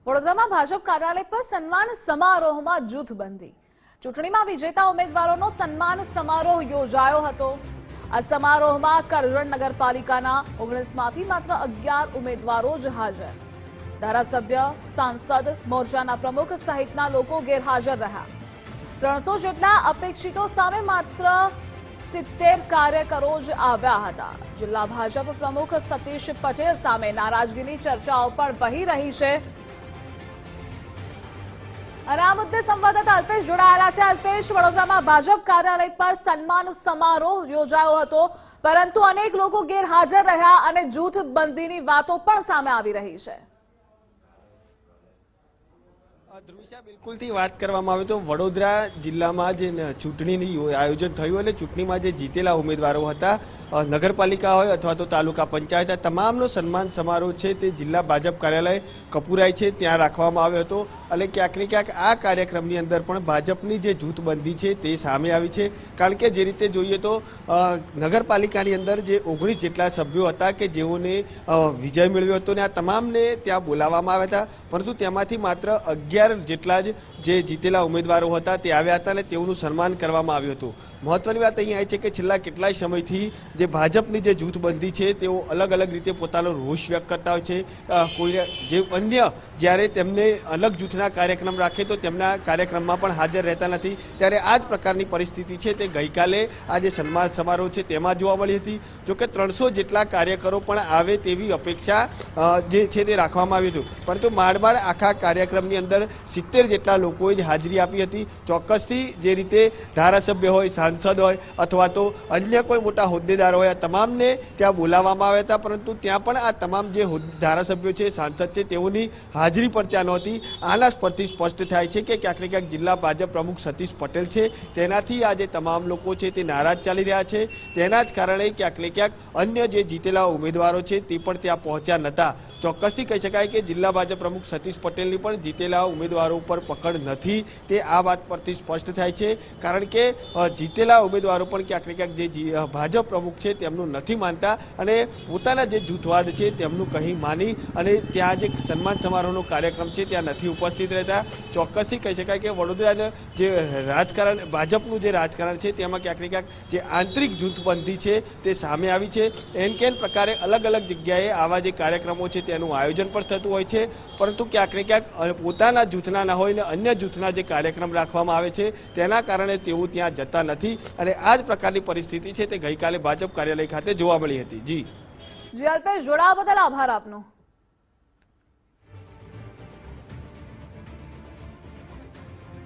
વડોદરામાં ભાજપ કાર્યાલય પર સન્માન સમારોહમાં જૂથબંધી. ચૂંટણીમાં વિજેતા ઉમેદવારોનો સન્માન સમારોહ યોજાયો હતો. આ સમારોહમાં કરજણ નગરપાલિકાના 19માંથી માત્ર 11 ઉમેદવારો જ હાજર. ધારાસભ્ય, સાંસદ, મોરચાના પ્રમુખ સહિતના લોકો ગેરહાજર રહ્યા. 300 જેટલા અપેક્ષિતો સામે માત્ર 70 કાર્યકરો જ આવ્યા હતા. જિલ્લા ભાજપ પ્રમુખ સતીશ પટેલ સામે નારાજગીની ચર્ચાઓ પણ વહી રહી છે. અને આ મુદ્દે સંવાદદાતા અલ્પેશ જોડાયેલા છે. અલ્પેશ, વડોદરામાં ભાજપ કાર્યાલય પર સન્માન સમારોહ યોજાયો હતો, પરંતુ અનેક લોકો ગેરહાજર રહ્યા અને જૂથબંધીની વાતો પણ સામે આવી રહી છે. ધ્રુવિશા, બિલકુલથી વાત કરવામાં આવે તો વડોદરા જિલ્લામાં જે ચૂંટણીનું આયોજન થયું અને ચૂંટણીમાં જે જીતેલા ઉમેદવારો હતા, નગરપાલિકા હોય અથવા તો તાલુકા પંચાયત, તમામનો સન્માન સમારોહ છે તે જિલ્લા ભાજપ કાર્યાલય કપુરાઈ છે ત્યાં રાખવામાં આવ્યો હતો. અને ક્યાંક ને ક્યાંક આ કાર્યક્રમની અંદર પણ ભાજપની જે જૂથબંધી છે તે સામે આવી છે. કારણ કે જે રીતે જોઈએ તો નગરપાલિકાની અંદર જે 19 જેટલા સભ્યો હતા કે જેઓને વિજય મેળવ્યો હતો ને આ તમામને ત્યાં બોલાવવામાં આવ્યા હતા, પરંતુ તેમાંથી માત્ર 11 જેટલા જ જે જીતેલા ઉમેદવારો હતા તે આવ્યા હતા અને તેઓનું સન્માન કરવામાં આવ્યું હતું. મહત્વની વાત અહીંયા એ છે કે છેલ્લા કેટલાય સમયથી જે ભાજપની જે જૂથબંધી છે તેઓ અલગ અલગ રીતે પોતાનો રોષ વ્યક્ત કરતા હોય છે. કોઈને જે અન્ય જ્યારે તેમને અલગ જૂથના કાર્યક્રમ રાખે તો તેમના કાર્યક્રમમાં પણ હાજર રહેતા નથી. ત્યારે આ જ પ્રકારની પરિસ્થિતિ છે તે ગઈકાલે આ જે સન્માન સમારોહ છે તેમાં જોવા મળી હતી. જોકે 300 જેટલા કાર્યકરો પણ આવે તેવી અપેક્ષા જે છે તે રાખવામાં આવી હતું, પરંતુ માંડ આખા કાર્યક્રમની અંદર 70 જેટલા લોકોએ જ હાજરી આપી હતી. ચોક્કસથી જે રીતે ધારાસભ્ય હોય, સાંસદ હોય અથવા તો અન્ય કોઈ મોટા હોદ્દેદાર હોય, આ તમામને ત્યાં બોલાવવામાં આવ્યા હતા, પરંતુ ત્યાં પણ આ તમામ જે ધારાસભ્યો છે, સાંસદ છે, તેઓની હાજરી પણ ત્યાં નહોતી. આના પરથી સ્પષ્ટ થાય છે કે ક્યાંક ને ક્યાંક જિલ્લા ભાજપ પ્રમુખ સતીશ પટેલ છે તેનાથી આ જે તમામ લોકો છે તે નારાજ ચાલી રહ્યા છે. તેના જ કારણે ક્યાંક ને ક્યાંક અન્ય જે જીતેલા ઉમેદવારો છે તે પણ ત્યાં પહોંચ્યા નહોતા. ચોક્કસથી કહી શકાય કે જિલ્લા ભાજપ પ્રમુખ સતીશ પટેલની પણ જીતેલા ઉમેદવારો ઉપર પકડ નથી, તે આ વાત પરથી સ્પષ્ટ થાય છે. કારણ કે જીતેલા ઉમેદવારો પણ ક્યાંક ને ક્યાંક જે ભાજપ પ્રમુખ છે તેમનું નથી માનતા અને પોતાના જે જૂથવાદ છે તેમનું કહી માની અને ત્યાં જે સન્માન સમારોહનો કાર્યક્રમ છે ત્યાં નથી ઉપસ્થિત રહેતા. ચોક્કસથી કહી શકાય કે વડોદરાના જે રાજકારણ, ભાજપનું જે રાજકારણ છે તેમાં ક્યાંક ને ક્યાંક જે આંતરિક જૂથબંધી છે તે સામે આવી છે. એન કેન પ્રકારે અલગ અલગ જગ્યાએ આવા જે કાર્યક્રમો છે તેનું આયોજન પણ થતું હોય છે, પરંતુ ક્યાંક ને ક્યાંક પોતાના જૂથના ના હોય ને અન્ય જૂથના જે કાર્યક્રમ રાખવામાં આવે છે તેના કારણે તેઓ ત્યાં જતા નથી. અને આ જ પ્રકારની પરિસ્થિતિ છે તે ગઈકાલે ભાજપ કાર્યાલય ખાતે જોવા મળી હતી. જી અલ્પેશ, જોડાવા બદલ આભાર આપનો.